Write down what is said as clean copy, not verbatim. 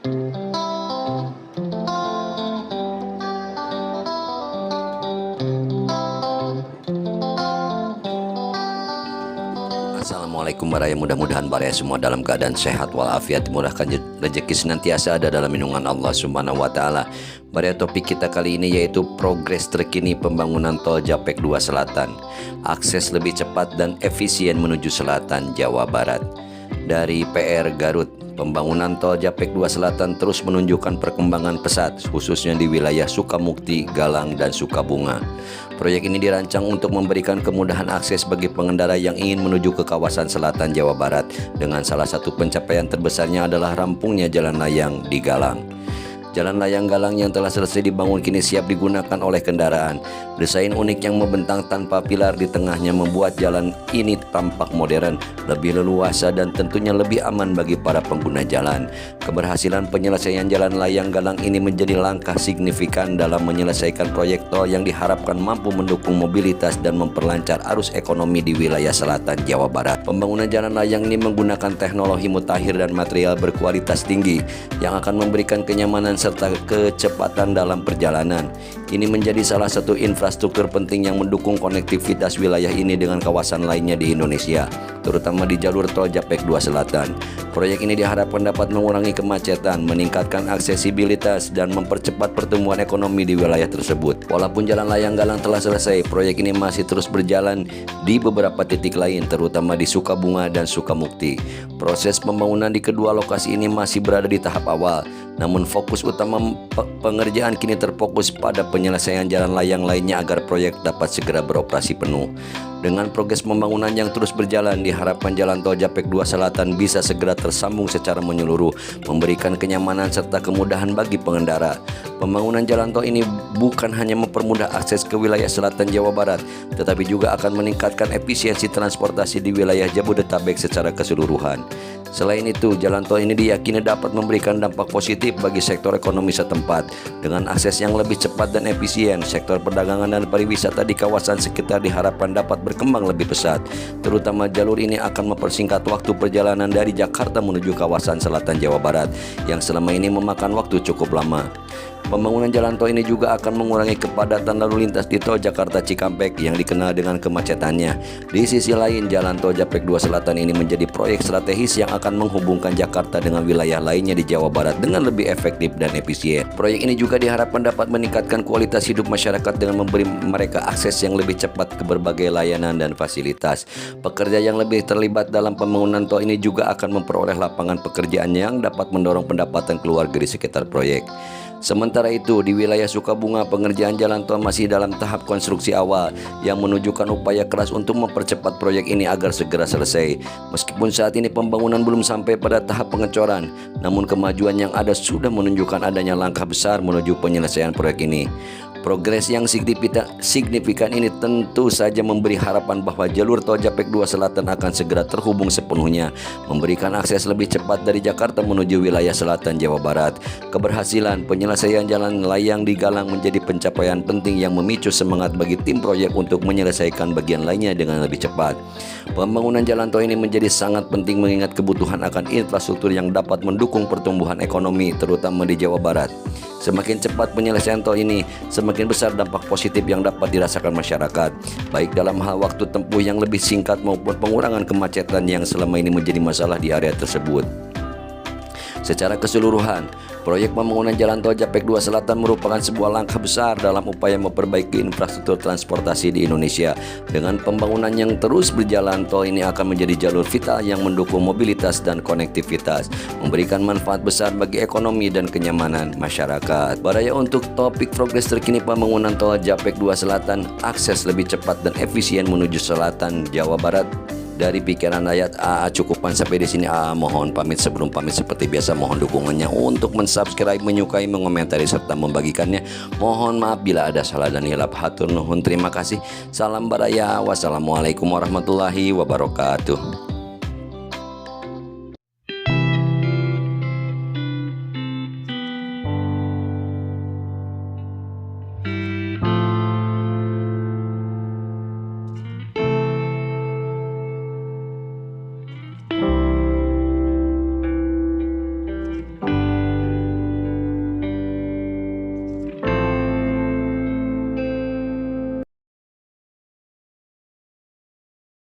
Assalamualaikum baraya, mudah-mudahan baraya semua dalam keadaan sehat walafiat, dimudahkan rezeki senantiasa ada dalam lindungan Allah Subhanahu wa taala. Baraya, topik kita kali ini yaitu progres terkini pembangunan tol Japek 2 Selatan. Akses lebih cepat dan efisien menuju selatan Jawa Barat. Dari PR Garut, pembangunan tol Japek 2 Selatan terus menunjukkan perkembangan pesat, khususnya di wilayah Sukamukti, Galang, dan Sukabunga. Proyek ini dirancang untuk memberikan kemudahan akses bagi pengendara yang ingin menuju ke kawasan selatan Jawa Barat, dengan salah satu pencapaian terbesarnya adalah rampungnya jalan layang di Galang. Jalan layang Galang yang telah selesai dibangun kini siap digunakan oleh kendaraan. Desain unik yang membentang tanpa pilar di tengahnya membuat jalan ini tampak modern, lebih leluasa, dan tentunya lebih aman bagi para pengguna jalan. Keberhasilan penyelesaian jalan layang Galang ini menjadi langkah signifikan dalam menyelesaikan proyek tol yang diharapkan mampu mendukung mobilitas dan memperlancar arus ekonomi di wilayah selatan Jawa Barat. Pembangunan jalan layang ini menggunakan teknologi mutakhir dan material berkualitas tinggi yang akan memberikan kenyamanan serta kecepatan dalam perjalanan. Ini menjadi salah satu infrastruktur penting yang mendukung konektivitas wilayah ini dengan kawasan lainnya di Indonesia, terutama di jalur tol Japek 2 Selatan. Proyek ini diharapkan dapat mengurangi kemacetan, meningkatkan aksesibilitas, dan mempercepat pertumbuhan ekonomi di wilayah tersebut. Walaupun jalan layang Galang telah selesai, proyek ini masih terus berjalan di beberapa titik lain, terutama di Sukabunga dan Sukamukti. Proses pembangunan di kedua lokasi ini masih berada di tahap awal, namun fokus utama pengerjaan kini terfokus pada penyelesaian jalan layang lainnya agar proyek dapat segera beroperasi penuh. Dengan progres pembangunan yang terus berjalan, diharapkan jalan tol Japek 2 Selatan bisa segera tersambung secara menyeluruh, memberikan kenyamanan serta kemudahan bagi pengendara. Pembangunan jalan tol ini bukan hanya mempermudah akses ke wilayah selatan Jawa Barat, tetapi juga akan meningkatkan efisiensi transportasi di wilayah Jabodetabek secara keseluruhan. Selain itu, jalan tol ini diyakini dapat memberikan dampak positif bagi sektor ekonomi setempat. Dengan akses yang lebih cepat dan efisien, sektor perdagangan dan pariwisata di kawasan sekitar diharapkan dapat berkembang lebih pesat. Terutama jalur ini akan mempersingkat waktu perjalanan dari Jakarta menuju kawasan selatan Jawa Barat yang selama ini memakan waktu cukup lama. Pembangunan jalan tol ini juga akan mengurangi kepadatan lalu lintas di tol Jakarta Cikampek yang dikenal dengan kemacetannya. Di sisi lain, jalan tol Japek 2 Selatan ini menjadi proyek strategis yang akan menghubungkan Jakarta dengan wilayah lainnya di Jawa Barat dengan lebih efektif dan efisien. Proyek ini juga diharapkan dapat meningkatkan kualitas hidup masyarakat dengan memberi mereka akses yang lebih cepat ke berbagai layanan dan fasilitas. Pekerja yang lebih terlibat dalam pembangunan tol ini juga akan memperoleh lapangan pekerjaan yang dapat mendorong pendapatan keluarga di sekitar proyek. Sementara itu, di wilayah Sukabunga, pengerjaan jalan tol masih dalam tahap konstruksi awal yang menunjukkan upaya keras untuk mempercepat proyek ini agar segera selesai. Meskipun saat ini pembangunan belum sampai pada tahap pengecoran, namun kemajuan yang ada sudah menunjukkan adanya langkah besar menuju penyelesaian proyek ini. Progres yang signifikan ini tentu saja memberi harapan bahwa jalur tol Japek 2 Selatan akan segera terhubung sepenuhnya, memberikan akses lebih cepat dari Jakarta menuju wilayah selatan Jawa Barat. Keberhasilan penyelesaian jalan layang di Galang menjadi pencapaian penting yang memicu semangat bagi tim proyek untuk menyelesaikan bagian lainnya dengan lebih cepat. Pembangunan jalan tol ini menjadi sangat penting mengingat kebutuhan akan infrastruktur yang dapat mendukung pertumbuhan ekonomi, terutama di Jawa Barat. Semakin cepat penyelesaian tol ini, semakin besar dampak positif yang dapat dirasakan masyarakat, baik dalam hal waktu tempuh yang lebih singkat maupun pengurangan kemacetan yang selama ini menjadi masalah di area tersebut. Secara keseluruhan, proyek pembangunan jalan tol Japek 2 Selatan merupakan sebuah langkah besar dalam upaya memperbaiki infrastruktur transportasi di Indonesia. Dengan pembangunan yang terus berjalan, tol ini akan menjadi jalur vital yang mendukung mobilitas dan konektivitas, memberikan manfaat besar bagi ekonomi dan kenyamanan masyarakat. Baraya, untuk topik progres terkini pembangunan tol Japek 2 Selatan, akses lebih cepat dan efisien menuju selatan Jawa Barat. Dari pikiran rakyat, cukupan sampai di sini. Mohon pamit. Sebelum pamit, seperti biasa mohon dukungannya untuk mensubscribe, menyukai, mengomentari, serta membagikannya. Mohon maaf bila ada salah dan hilap. Hatur nuhun, terima kasih. Salam baraya. Wassalamualaikum warahmatullahi wabarakatuh.